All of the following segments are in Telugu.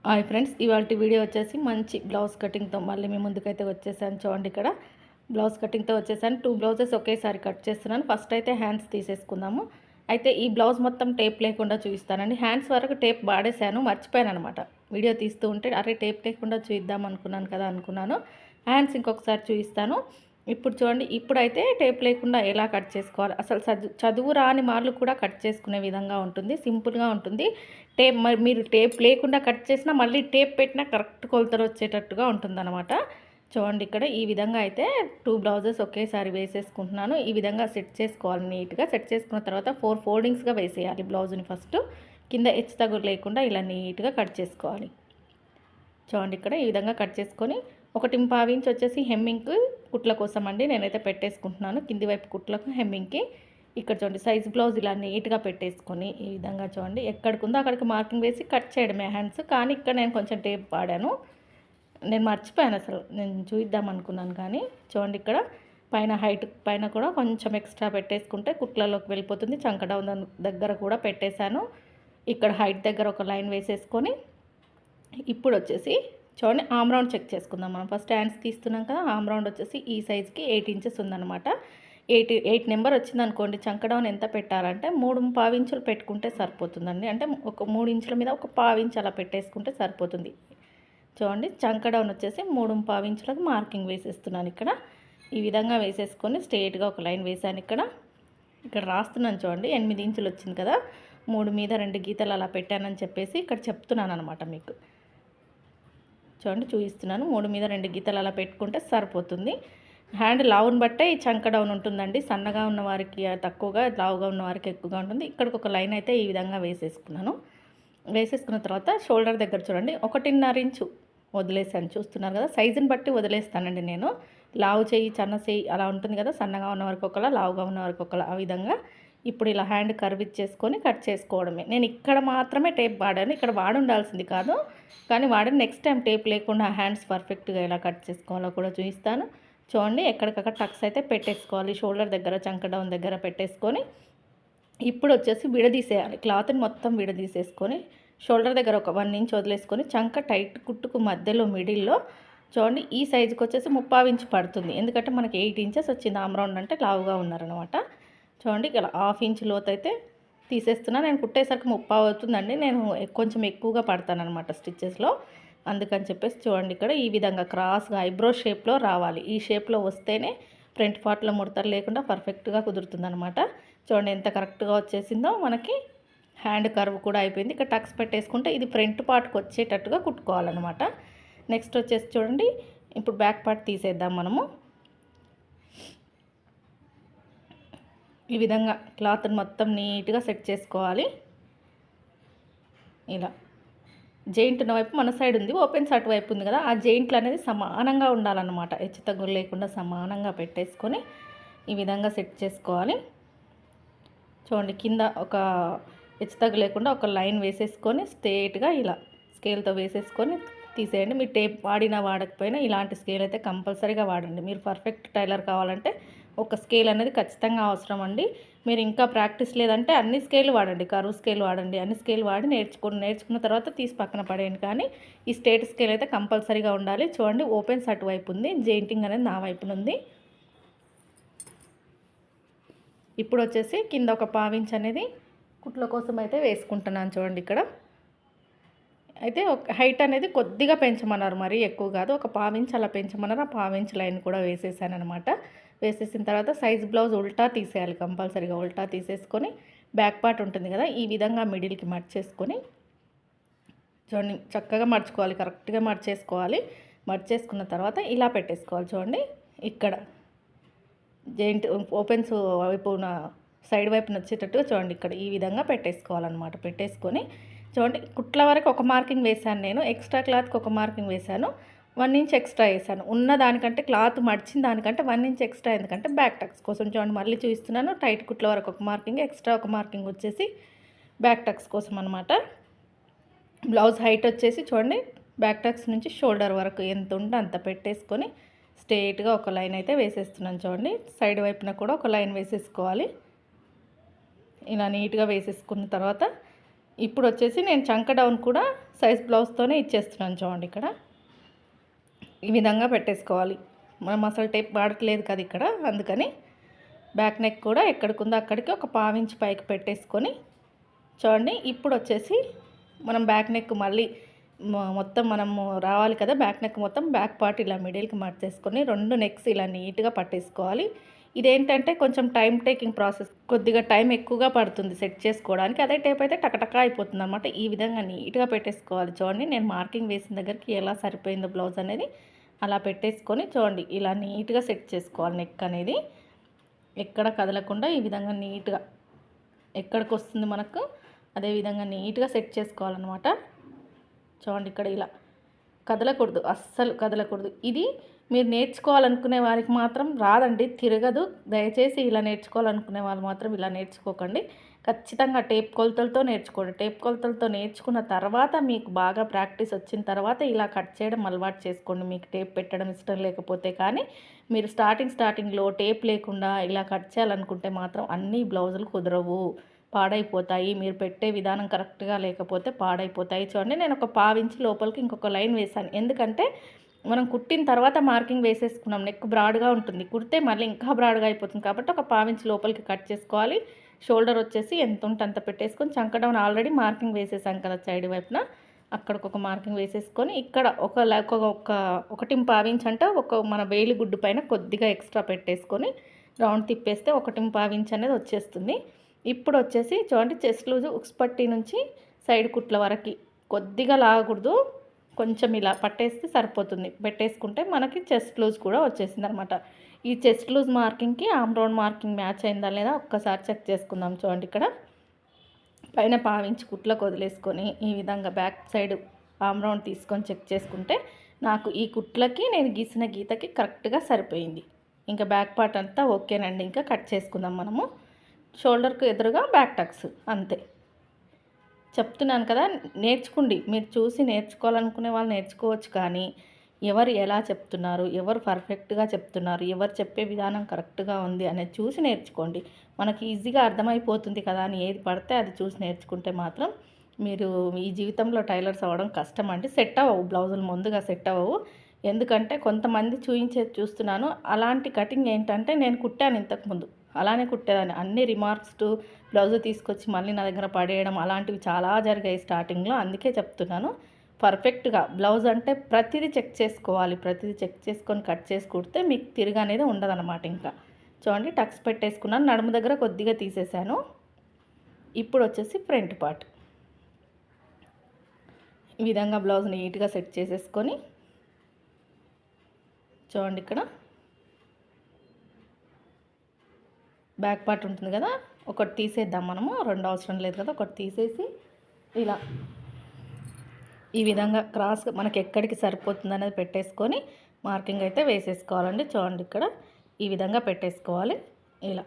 హాయ్ ఫ్రెండ్స్, ఇవాల్టి వీడియో వచ్చేసి మంచి బ్లౌజ్ కటింగ్తో మళ్ళీ మీ ముందుకైతే వచ్చేసాను. చూడండి, ఇక్కడ బ్లౌజ్ కటింగ్తో వచ్చేసాను. 2 బ్లౌజెస్ ఒకేసారి కట్ చేస్తున్నాను. ఫస్ట్ అయితే హ్యాండ్స్ తీసేసుకుందాము. అయితే ఈ బ్లౌజ్ మొత్తం టేప్ లేకుండా చూపిస్తానండి. హ్యాండ్స్ వరకు టేప్ వాడేసాను, మర్చిపోయాను అనమాట. వీడియో తీస్తూ ఉంటే అరే టేప్ లేకుండా చూద్దాం అనుకున్నాను కదా అనుకున్నాను. హ్యాండ్స్ ఇంకొకసారి చూపిస్తాను. ఇప్పుడు చూడండి, ఇప్పుడైతే టేప్ లేకుండా ఎలా కట్ చేసుకోవాలి, అసలు చదువు రాని మార్లు కూడా కట్ చేసుకునే విధంగా ఉంటుంది. సింపుల్గా ఉంటుంది. మరి మీరు టేప్ లేకుండా కట్ చేసినా మళ్ళీ టేప్ పెట్టినా కరెక్ట్ కొలతలు వచ్చేటట్టుగా ఉంటుందన్నమాట. చూడండి, ఇక్కడ ఈ విధంగా అయితే 2 బ్లౌజెస్ ఒకేసారి వేసేసుకుంటున్నాను. ఈ విధంగా సెట్ చేసుకోవాలి. నీట్గా సెట్ చేసుకున్న తర్వాత 4 ఫోల్డింగ్స్గా వేసేయాలి బ్లౌజ్ని. ఫస్ట్ కింద హెచ్చు తగులు లేకుండా ఇలా నీట్గా కట్ చేసుకోవాలి. చూడండి, ఇక్కడ ఈ విధంగా కట్ చేసుకొని 1.5 ఇంచ్ వచ్చేసి హెమ్మింగ్కి కుట్ల కోసం అండి నేనైతే పెట్టేసుకుంటున్నాను. కింది వైపు కుట్లకు హెమ్మింగ్కి ఇక్కడ చూడండి సైజ్ బ్లౌజ్ ఇలా నీట్గా పెట్టేసుకొని ఈ విధంగా చూడండి ఎక్కడికి ఉందో అక్కడికి మార్కింగ్ వేసి కట్ చేయడమే హ్యాండ్స్. కానీ ఇక్కడ నేను కొంచెం టేప్ వాడాను, నేను మర్చిపోయాను, అసలు నేను చూద్దాం అనుకున్నాను. కానీ చూడండి, ఇక్కడ పైన హైట్ పైన కూడా కొంచెం ఎక్స్ట్రా పెట్టేసుకుంటే కుట్లలోకి వెళ్ళిపోతుంది. చంకడౌన్ దగ్గర కూడా పెట్టేశాను. ఇక్కడ హైట్ దగ్గర ఒక లైన్ వేసేసుకొని ఇప్పుడు వచ్చేసి చూడండి ఆమ్ రౌండ్ చెక్ చేసుకుందాం. మనం ఫస్ట్ హ్యాండ్స్ తీస్తున్నాం కదా, ఆమ్ రౌండ్ వచ్చేసి ఈ సైజ్కి 8 ఇంచెస్ ఉందన్నమాట. 8 నెంబర్ వచ్చింది అనుకోండి. చంకడౌన్ ఎంత పెట్టాలంటే 3.25 ఇంచులు పెట్టుకుంటే సరిపోతుందండి. అంటే ఒక 3 ఇంచుల మీద ఒక 1/2 ఇంచ్ అలా పెట్టేసుకుంటే సరిపోతుంది. చూడండి, చంకడౌన్ వచ్చేసి 3.25 ఇంచులకు మార్కింగ్ వేసేస్తున్నాను. ఇక్కడ ఈ విధంగా వేసేసుకొని స్ట్రైట్గా ఒక లైన్ వేసాను. ఇక్కడ రాస్తున్నాను చూడండి, 8 ఇంచులు వచ్చింది కదా, 3 మీద 2 గీతలు అలా పెట్టానని చెప్పేసి ఇక్కడ చెప్తున్నాను అనమాట మీకు. చూడండి, చూపిస్తున్నాను. 3 మీద 2 గీతలు అలా పెట్టుకుంటే సరిపోతుంది. హ్యాండ్ లావుని బట్టే ఈ చంక డౌన్ ఉంటుందండి. సన్నగా ఉన్న వారికి తక్కువగా, లావుగా ఉన్న వారికి ఎక్కువగా ఉంటుంది. ఇక్కడికి ఒక లైన్ అయితే ఈ విధంగా వేసేసుకున్నాను. వేసేసుకున్న తర్వాత షోల్డర్ దగ్గర చూడండి 1.5 ఇంచు వదిలేసాను. చూస్తున్నారు కదా, సైజుని బట్టి వదిలేస్తానండి నేను. లావు చెయ్యి, సన్న చెయ్యి అలా ఉంటుంది కదా, సన్నగా ఉన్న వారికి ఒకలా, లావుగా ఉన్న వారికి ఒకలా, ఆ విధంగా ఇప్పుడు ఇలా హ్యాండ్ కర్వ్ ఇచ్చేసుకొని కట్ చేసుకోవడమే. నేను ఇక్కడ మాత్రమే టేప్ వాడాను, ఇక్కడ వాడి ఉండాల్సింది కాదు, కానీ వాడిన నెక్స్ట్ టైం టేప్ లేకుండా హ్యాండ్స్ పర్ఫెక్ట్గా ఎలా కట్ చేసుకోవాలో కూడా చూపిస్తాను. చూడండి, ఎక్కడికక్కడ టక్స్ అయితే పెట్టేసుకోవాలి. షోల్డర్ దగ్గర, చంక డౌన్ దగ్గర పెట్టేసుకొని ఇప్పుడు వచ్చేసి విడదీసేయాలి. క్లాత్ని మొత్తం విడదీసేసుకొని షోల్డర్ దగ్గర ఒక 1 ఇంచ్ వదిలేసుకొని చంక టైట్ కుట్టుకు మధ్యలో మిడిల్లో చూడండి ఈ సైజుకి వచ్చేసి 3.25 ఇంచ్ పడుతుంది. ఎందుకంటే మనకి 8 ఇంచెస్ వచ్చింది. ఆమ్ రౌండ్ అంటే లావుగా ఉన్నారనమాట. చూడండి, ఇలా 1/2 ఇంచ్ లోతు అయితే తీసేస్తున్నా. నేను కుట్టేసరికి 3.25 అవుతుందండి. నేను కొంచెం ఎక్కువగా పడతానమాట స్టిచ్చెస్లో, అందుకని చెప్పేసి చూడండి ఇక్కడ ఈ విధంగా క్రాస్గా ఐబ్రో షేప్లో రావాలి. ఈ షేప్లో వస్తేనే ఫ్రంట్ పార్ట్లో ముడతలు లేకుండా పర్ఫెక్ట్గా కుదురుతుందనమాట. చూడండి ఎంత కరెక్ట్గా వచ్చేసిందో. మనకి హ్యాండ్ కర్వ్ కూడా అయిపోయింది. ఇక్కడ టక్స్ పెట్టేసుకుంటే ఇది ఫ్రంట్ పార్ట్కి వచ్చేటట్టుగా కుట్టుకోవాలన్నమాట. నెక్స్ట్ వచ్చేసి చూడండి, ఇప్పుడు బ్యాక్ పార్ట్ తీసేద్దాం మనము. ఈ విధంగా క్లాత్ని మొత్తం నీట్గా సెట్ చేసుకోవాలి. ఇలా జెయింట్ ఉన్న వైపు మన సైడ్ ఉంది, ఓపెన్స్ అటువైపు ఉంది కదా, ఆ జెయింట్లు అనేది సమానంగా ఉండాలన్నమాట. హెచ్చు తగ్గులు లేకుండా సమానంగా పెట్టేసుకొని ఈ విధంగా సెట్ చేసుకోవాలి. చూడండి, కింద ఒక హెచ్చు తగ్గు లేకుండా ఒక లైన్ వేసేసుకొని స్ట్రేట్గా ఇలా స్కేల్తో వేసేసుకొని తీసేయండి. మీరు టేప్ వాడినా వాడకపోయినా ఇలాంటి స్కేల్ అయితే కంపల్సరీగా వాడండి. మీరు పర్ఫెక్ట్ టైలర్ కావాలంటే ఒక స్కేల్ అనేది ఖచ్చితంగా అవసరం అండి. మీరు ఇంకా ప్రాక్టీస్ లేదంటే అన్ని స్కేల్ వాడండి, కరువు స్కేల్ వాడండి, అన్ని స్కేల్ వాడి నేర్చుకున్న తర్వాత తీసి పక్కన పడేయండి. కానీ ఈ స్ట్రేట్ స్కేల్ అయితే కంపల్సరీగా ఉండాలి. చూడండి, ఓపెన్స్ అటువైపు ఉంది, జెయింటింగ్ అనేది నా వైపున ఉంది. ఇప్పుడు వచ్చేసి కింద ఒక 1/2 ఇంచ్ అనేది కుట్ల కోసం అయితే వేసుకుంటున్నాను. చూడండి, ఇక్కడ అయితే ఒక హైట్ అనేది కొద్దిగా పెంచమన్నారు, మరీ ఎక్కువ కాదు, ఒక 1/2 ఇంచ్ అలా పెంచమన్నారు. ఆ 1/2 ఇంచ్ లైన్ కూడా వేసేసాను అనమాట. వేసేసిన తర్వాత సైజ్ బ్లౌజ్ ఉల్టా తీసేయాలి, కంపల్సరీగా ఉల్టా తీసేసుకొని బ్యాక్ పార్ట్ ఉంటుంది కదా, ఈ విధంగా మిడిల్కి మర్చేసుకొని చూడండి చక్కగా మర్చుకోవాలి, కరెక్ట్గా మర్చేసుకోవాలి. మర్చేసుకున్న తర్వాత ఇలా పెట్టేసుకోవాలి. చూడండి, ఇక్కడ జెయింట్ ఓపెన్స్ వైపున సైడ్ వైపున వచ్చేటట్టుగా చూడండి ఇక్కడ ఈ విధంగా పెట్టేసుకోవాలన్నమాట. పెట్టేసుకొని చూడండి, కుట్ల వరకు ఒక మార్కింగ్ వేశాను నేను, ఎక్స్ట్రా క్లాత్కి ఒక మార్కింగ్ వేశాను, 1 ఇంచ్ ఎక్స్ట్రా వేసాను. ఉన్న దానికంటే క్లాత్ మడిచిన దానికంటే 1 ఇంచ్ ఎక్స్ట్రా, ఎందుకంటే బ్యాక్ టక్స్ కోసం. చూడండి, మళ్ళీ చూపిస్తున్నాను. టైట్ కుట్ల వరకు ఒక మార్కింగ్, ఎక్స్ట్రా ఒక మార్కింగ్ వచ్చేసి బ్యాక్ టక్స్ కోసం అనమాట. బ్లౌజ్ హైట్ వచ్చేసి చూడండి బ్యాక్ టక్స్ నుంచి షోల్డర్ వరకు ఎంత ఉంటే అంత పెట్టేసుకొని స్ట్రేట్గా ఒక లైన్ అయితే వేసేస్తున్నాను. చూడండి, సైడ్ వైపున కూడా ఒక లైన్ వేసేసుకోవాలి. ఇలా నీట్గా వేసేసుకున్న తర్వాత ఇప్పుడు వచ్చేసి నేను చంక డౌన్ కూడా సైజ్ బ్లౌజ్తోనే ఇచ్చేస్తున్నాను చూడండి. ఇక్కడ ఈ విధంగా పెట్టేసుకోవాలి. మనం అసలు టేప్ వాడట్లేదు కదా ఇక్కడ, అందుకని బ్యాక్ నెక్ కూడా ఎక్కడికి ఉందో అక్కడికి ఒక పావించి పైకి పెట్టేసుకొని చూడండి. ఇప్పుడు వచ్చేసి మనం బ్యాక్ నెక్ మళ్ళీ మొత్తం మనము రావాలి కదా, బ్యాక్ నెక్ మొత్తం బ్యాక్ పార్ట్ ఇలా మిడిల్కి మార్చేసుకొని 2 నెక్స్ ఇలా నీట్గా పట్టేసుకోవాలి. ఇదేంటంటే కొంచెం టైం టేకింగ్ ప్రాసెస్, కొద్దిగా టైం ఎక్కువగా పడుతుంది సెట్ చేసుకోవడానికి. అదే టేప్ అయితే టకటకా అయిపోతుంది అనమాట. ఈ విధంగా నీట్గా పెట్టేసుకోవాలి. చూడండి నేను మార్కింగ్ వేసిన దగ్గరికి ఎలా సరిపోయిందో బ్లౌజ్ అనేది అలా పెట్టేసుకొని చూడండి ఇలా నీట్గా సెట్ చేసుకోవాలి. నెక్ అనేది ఎక్కడ కదలకుండా ఈ విధంగా నీట్గా ఎక్కడికి వస్తుంది మనకు అదే విధంగా నీట్గా సెట్ చేసుకోవాలన్నమాట. చూడండి ఇక్కడ ఇలా కదలకూడదు, అస్సలు కదలకూడదు. ఇది మీరు నేర్చుకోవాలనుకునే వారికి మాత్రం రాదండి, తిరగదు. దయచేసి ఇలా నేర్చుకోవాలనుకునే వాళ్ళు మాత్రం ఇలా నేర్చుకోకండి. ఖచ్చితంగా టేప్ కొలతలతో నేర్చుకోండి. టేప్ కొలతలతో నేర్చుకున్న తర్వాత మీకు బాగా ప్రాక్టీస్ వచ్చిన తర్వాత ఇలా కట్ చేయడం అలవాటు చేసుకోండి. మీకు టేప్ పెట్టడం ఇష్టం లేకపోతే. కానీ మీరు స్టార్టింగ్లో టేప్ లేకుండా ఇలా కట్ చేయాలనుకుంటే మాత్రం అన్ని బ్లౌజులు కుదరవు, పాడైపోతాయి. మీరు పెట్టే విధానం కరెక్ట్గా లేకపోతే పాడైపోతాయి. చూడండి నేను ఒక పావించి లోపలికి ఇంకొక లైన్ వేసాను. ఎందుకంటే మనం కుట్టిన తర్వాత మార్కింగ్ వేసేసుకున్నాం. నెక్ బ్రాడ్గా ఉంటుంది, కుడితే మళ్ళీ ఇంకా బ్రాడ్గా అయిపోతుంది. కాబట్టి ఒక పావించి లోపలికి కట్ చేసుకోవాలి. షోల్డర్ వచ్చేసి ఎంత ఉంటే అంత పెట్టేసుకొని చంక డౌన్ ఆల్రెడీ మార్కింగ్ వేసేసాం కదా సైడ్ వైపున, అక్కడికి ఒక మార్కింగ్ వేసేసుకొని ఇక్కడ ఒకటి పావించి అంటే మన వేలి గుడ్డు పైన కొద్దిగా ఎక్స్ట్రా పెట్టేసుకొని రౌండ్ తిప్పేస్తే 1 పావించి అనేది వచ్చేస్తుంది. ఇప్పుడు వచ్చేసి చూడండి చెస్ట్ లూజ్ ఉక్స్ పట్టి నుంచి సైడ్ కుట్ల వరకు కొద్దిగా లాగకూడదు, కొంచెం ఇలా పట్టేస్తే సరిపోతుంది. పెట్టేసుకుంటే మనకి చెస్ట్ లూజ్ కూడా వచ్చేసింది అనమాట. ఈ చెస్ట్ లూజ్ మార్కింగ్కి ఆమ్ రౌండ్ మార్కింగ్ మ్యాచ్ అయిందా లేదా ఒక్కసారి చెక్ చేసుకుందాం. చూడండి ఇక్కడ పైన పావించి కుట్లకు వదిలేసుకొని ఈ విధంగా బ్యాక్ సైడ్ ఆమ్ రౌండ్ తీసుకొని చెక్ చేసుకుంటే నాకు ఈ కుట్లకి నేను గీసిన గీతకి కరెక్ట్గా సరిపోయింది. ఇంకా బ్యాక్ పార్ట్ అంతా ఓకేనండి. ఇంకా కట్ చేసుకుందాం మనము. షోల్డర్కు ఎదురుగా బ్యాక్ టక్స్ అంతే. చెప్తున్నాను కదా, నేర్చుకోండి. మీరు చూసి నేర్చుకోవాలనుకునే వాళ్ళు నేర్చుకోవచ్చు. కానీ ఎవరు ఎలా చెప్తున్నారు, ఎవరు పర్ఫెక్ట్గా చెప్తున్నారు, ఎవరు చెప్పే విధానం కరెక్ట్గా ఉంది అనేది చూసి నేర్చుకోండి. మనకి ఈజీగా అర్థమైపోతుంది కదా అని ఏది పడితే అది చూసి నేర్చుకుంటే మాత్రం మీరు ఈ జీవితంలో టైలర్స్ అవ్వడం కష్టం అండి. సెట్ అవ్వవు బ్లౌజులు, ముందుగా సెట్ అవ్వవు. ఎందుకంటే కొంతమంది చూస్తున్నాను. అలాంటి కటింగ్ ఏంటంటే నేను కుట్టాను ఇంతకుముందు, అలానే కుట్టేదాన్ని. అన్ని రిమార్క్స్ టు బ్లౌజ్ తీసుకొచ్చి మళ్ళీ నా దగ్గర పడేయడం అలాంటివి చాలా జరిగాయి స్టార్టింగ్లో. అందుకే చెప్తున్నాను, పర్ఫెక్ట్గా బ్లౌజ్ అంటే ప్రతిదీ చెక్ చేసుకోవాలి. ప్రతిదీ చెక్ చేసుకొని కట్ చేసి కుడితే మీకు తిరుగు అనేది ఉండదన్నమాట. ఇంకా చూడండి టక్స్ పెట్టేసుకున్నాను, నడుము దగ్గర కొద్దిగా తీసేసాను. ఇప్పుడు వచ్చేసి ఫ్రంట్ పార్ట్ ఈ విధంగా బ్లౌజ్ నీట్గా సెట్ చేసేసుకొని చూడండి ఇక్కడ బ్యాక్ పార్ట్ ఉంటుంది కదా, ఒకటి తీసేద్దాం మనము. 2 అవసరం లేదు కదా, ఒకటి తీసేసి ఇలా ఈ విధంగా క్రాస్ మనకి ఎక్కడికి సరిపోతుంది అనేది పెట్టేసుకొని మార్కింగ్ అయితే వేసేసుకోవాలండి. చూడండి ఇక్కడ ఈ విధంగా పెట్టేసుకోవాలి. ఇలా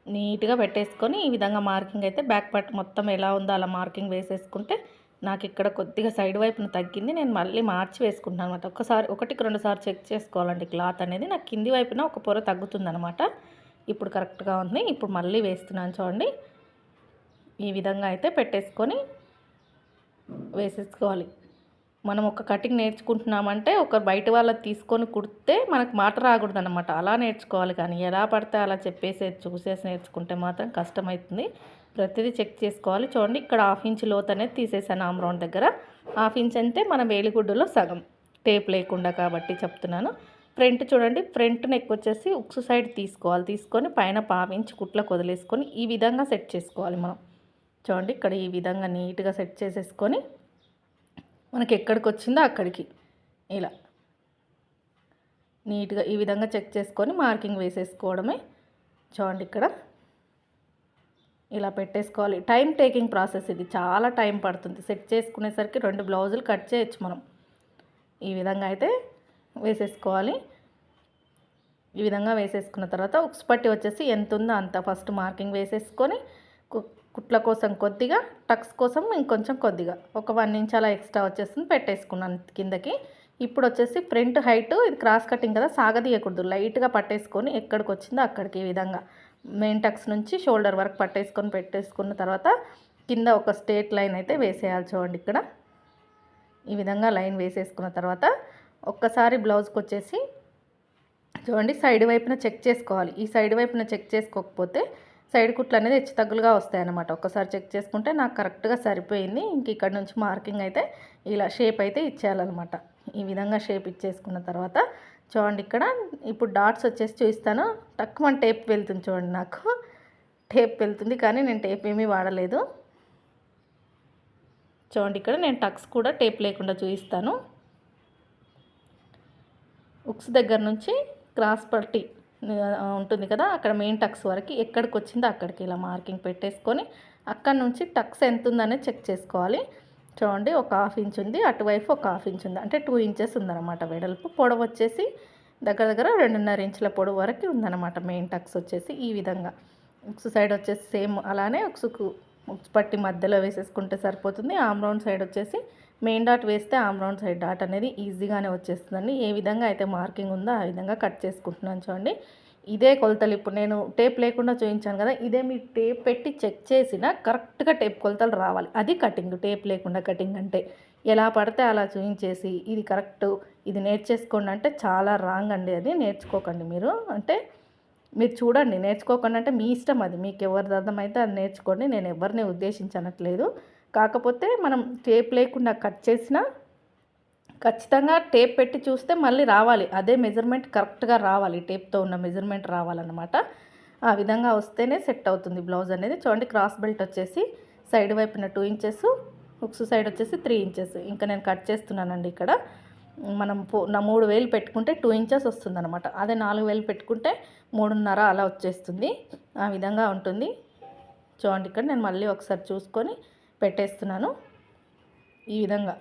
నీట్గా పెట్టేసుకొని ఈ విధంగా మార్కింగ్ అయితే బ్యాక్ పార్ట్ మొత్తం ఎలా ఉందో అలా మార్కింగ్ వేసేసుకుంటే నాకు ఇక్కడ కొద్దిగా సైడ్ వైపున తగ్గింది. నేను మళ్ళీ మార్చి వేసుకుంటాను అనమాట. ఒకటికి 2 సార్లు చెక్ చేసుకోవాలండి క్లాత్ అనేది. నాకు కింది వైపున ఒక పొర తగ్గుతుందనమాట. ఇప్పుడు కరెక్ట్గా ఉంది. ఇప్పుడు మళ్ళీ వేస్తున్నాను చూడండి. ఈ విధంగా అయితే పెట్టేసుకొని వేసేసుకోవాలి. మనం ఒక కటింగ్ నేర్చుకుంటున్నామంటే ఒక బయట వాళ్ళది తీసుకొని కుడితే మనకు మాట రాకూడదు అనమాట. అలా నేర్చుకోవాలి. కానీ ఎలా పడితే అలా చూసేసి నేర్చుకుంటే మాత్రం కష్టమవుతుంది. ప్రతిదీ చెక్ చేసుకోవాలి. చూడండి ఇక్కడ 1/2 ఇంచ్ లోతు అనేది తీసేసాను ఆమ్ రౌండ్ దగ్గర. 1/2 ఇంచ్ అంటే మన వేలిగుడ్డులో సగం, టేప్ లేకుండా కాబట్టి చెప్తున్నాను. ఫ్రంట్ చూడండి, ఫ్రంట్ నెక్ వచ్చేసి ఉక్స్ సైడ్ తీసుకోవాలి. తీసుకొని పైన 1/2 ఇంచ్ కుట్లకు వదిలేసుకొని ఈ విధంగా సెట్ చేసుకోవాలి మనం. చూడండి ఇక్కడ ఈ విధంగా నీట్గా సెట్ చేసేసుకొని మనకి ఎక్కడికి వచ్చిందో అక్కడికి ఇలా నీట్గా ఈ విధంగా చెక్ చేసుకొని మార్కింగ్ వేసేసుకోవడమే. చూడండి ఇక్కడ ఇలా పెట్టేసుకోవాలి. టైం టేకింగ్ ప్రాసెస్ ఇది, చాలా టైం పడుతుంది. సెట్ చేసుకునేసరికి 2 బ్లౌజులు కట్ చేయొచ్చు మనం. ఈ విధంగా అయితే వేసేసుకోవాలి. ఈ విధంగా వేసేసుకున్న తర్వాత ఉక్స్ పట్టి వచ్చేసి ఎంత ఉందో అంత ఫస్ట్ మార్కింగ్ వేసేసుకొని కుట్ల కోసం కొద్దిగా, టక్స్ కోసం ఇంకొంచెం కొద్దిగా ఒక 1 ఇంచ్ అలా ఎక్స్ట్రా వచ్చేస్తుంది పెట్టేసుకున్నాను కిందకి. ఇప్పుడు వచ్చేసి ఫ్రంట్ హైట్ ఇది క్రాస్ కటింగ్ కదా, సాగదీయకూడదు. లైట్గా పట్టేసుకొని ఎక్కడికి వచ్చిందో అక్కడికి ఈ విధంగా మెయిన్ టక్స్ నుంచి షోల్డర్ వరకు పెట్టేసుకున్న తర్వాత కింద ఒక స్ట్రేట్ లైన్ అయితే వేసేయాలి. చూడండి ఇక్కడ ఈ విధంగా లైన్ వేసేసుకున్న తర్వాత ఒక్కసారి బ్లౌజ్కి వచ్చేసి చూడండి సైడ్ వైపున చెక్ చేసుకోవాలి. ఈ సైడ్ వైపున చెక్ చేసుకోకపోతే సైడ్ కుట్లు అనేది హెచ్చు తగ్గులుగా వస్తాయి అన్నమాట. ఒక్కసారి చెక్ చేసుకుంటే నాకు కరెక్ట్గా సరిపోయింది. ఇంక ఇక్కడ నుంచి మార్కింగ్ అయితే ఇలా షేప్ అయితే ఇచ్చేయాలన్నమాట. ఈ విధంగా షేప్ ఇచ్చేసుకున్న తర్వాత చూడండి ఇక్కడ ఇప్పుడు డాట్స్ వచ్చేసి చూపిస్తాను. తక్కువ టేప్ వెళ్తుంది చూడండి, నాకు టేప్ వెళ్తుంది కానీ నేను టేప్ ఏమీ వాడలేదు. చూడండి ఇక్కడ నేను టక్స్ కూడా టేప్ లేకుండా చూపిస్తాను. ఉక్స్ దగ్గర నుంచి క్రాస్ పట్టి ఉంటుంది కదా, అక్కడ మెయిన్ టక్స్ వరకు ఎక్కడికి వచ్చిందో అక్కడికి ఇలా మార్కింగ్ పెట్టేసుకొని అక్కడ నుంచి టక్స్ ఎంత ఉందనేది చెక్ చేసుకోవాలి. చూడండి ఒక 1/2 ఇంచ్ ఉంది, అటువైపు ఒక 1/2 ఇంచ్ ఉంది, అంటే 2 ఇంచెస్ ఉందన్నమాట వెడల్పు. పొడవు వచ్చేసి దగ్గర దగ్గర 2.5 ఇంచుల పొడవు వరకు ఉందన్నమాట మెయిన్ టక్స్ వచ్చేసి. ఈ విధంగా ఉక్స్ సైడ్ వచ్చేసి సేమ్ అలానే ఉక్స్ పట్టి మధ్యలో వేసేసుకుంటే సరిపోతుంది. ఆమ్ రౌండ్ సైడ్ వచ్చేసి మెయిన్ డాట్ వేస్తే ఆమ్ రౌండ్ సైడ్ డాట్ అనేది ఈజీగానే వచ్చేస్తుందండి. ఏ విధంగా అయితే మార్కింగ్ ఉందో ఆ విధంగా కట్ చేసుకుంటున్నాను. చూడండి ఇదే కొలతలు ఇప్పుడు నేను టేప్ లేకుండా చూపించాను కదా, ఇదే మీరు టేప్ పెట్టి చెక్ చేసినా కరెక్ట్గా టేప్ కొలతలు రావాలి. అది కటింగ్. టేప్ లేకుండా కటింగ్ అంటే ఎలా పడితే అలా చూపించేసి ఇది కరెక్ట్, ఇది నేర్చేసుకోండి అంటే చాలా రాంగ్ అండి. అది నేర్చుకోకండి మీరు. అంటే మీరు చూడండి, నేర్చుకోకుండా అంటే మీ ఇష్టం, అది మీకు ఎవరిది అర్థమైతే అది నేర్చుకోండి. నేను ఎవరిని ఉద్దేశించనట్లేదు. కాకపోతే మనం టేప్ లేకుండా కట్ చేసినా ఖచ్చితంగా టేప్ పెట్టి చూస్తే మళ్ళీ రావాలి, అదే మెజర్మెంట్ కరెక్ట్గా రావాలి, టేప్తో ఉన్న మెజర్మెంట్ రావాలన్నమాట. ఆ విధంగా వస్తేనే సెట్ అవుతుంది బ్లౌజ్ అనేది. చూడండి క్రాస్ బెల్ట్ వచ్చేసి సైడ్ వైపున 2 ఇంచెస్, హుక్స్ సైడ్ వచ్చేసి 3 ఇంచెస్. ఇంకా నేను కట్ చేస్తున్నానండి. ఇక్కడ మనం 3 వేలు పెట్టుకుంటే 2 ఇంచెస్ వస్తుందన్నమాట. అదే 4 వేలు పెట్టుకుంటే 3.5 అలా వచ్చేస్తుంది. ఆ విధంగా ఉంటుంది. చూడండి ఇక్కడ నేను మళ్ళీ ఒకసారి చూసుకొని పెట్టేస్తున్నాను. ఈ విధంగా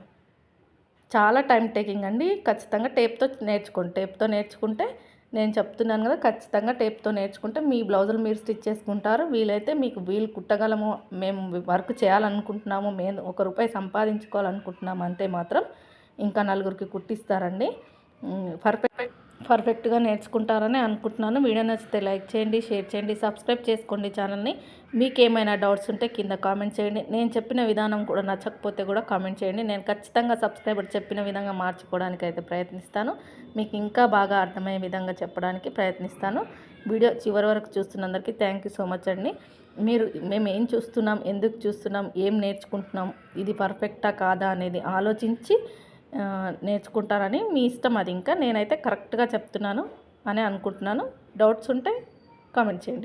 చాలా టైం టేకింగ్ అండి. ఖచ్చితంగా టేప్తో నేర్చుకోండి. టేప్తో నేర్చుకుంటే నేను చెప్తున్నాను కదా, ఖచ్చితంగా టేప్తో నేర్చుకుంటే మీ బ్లౌజులు మీరు స్టిచ్ చేసుకుంటారు. వీలైతే మీకు వీలు కుట్టగలము, మేము వర్క్ చేయాలనుకుంటున్నాము, మేము ₹1 సంపాదించుకోవాలనుకుంటున్నాము అంతే మాత్రం ఇంకా నలుగురికి కుట్టిస్తారండి. పర్ఫెక్ట్గా నేర్చుకుంటారని అనుకుంటున్నాను. వీడియో నచ్చితే లైక్ చేయండి, షేర్ చేయండి, సబ్స్క్రైబ్ చేసుకోండి ఛానల్ని. మీకు ఏమైనా డౌట్స్ ఉంటే కింద కామెంట్ చేయండి. నేను చెప్పిన విధానం కూడా నచ్చకపోతే కూడా కామెంట్ చేయండి. నేను ఖచ్చితంగా సబ్స్క్రైబర్ చెప్పిన విధంగా మార్చుకోవడానికి అయితే ప్రయత్నిస్తాను. మీకు ఇంకా బాగా అర్థమయ్యే విధంగా చెప్పడానికి ప్రయత్నిస్తాను. వీడియో చివరి వరకు చూస్తున్నందరికీ థ్యాంక్ యూ సో మచ్ అండి. మేము ఏం చూస్తున్నాం, ఎందుకు చూస్తున్నాం, ఏం నేర్చుకుంటున్నాం, ఇది పర్ఫెక్టా కాదా అనేది ఆలోచించి నేర్చుకుంటారని మీ ఇష్టం. అది ఇంకా నేనైతే కరెక్ట్గా చెప్తున్నాను అని అనుకుంటున్నాను. డౌట్స్ ఉంటే కామెంట్ చేయండి.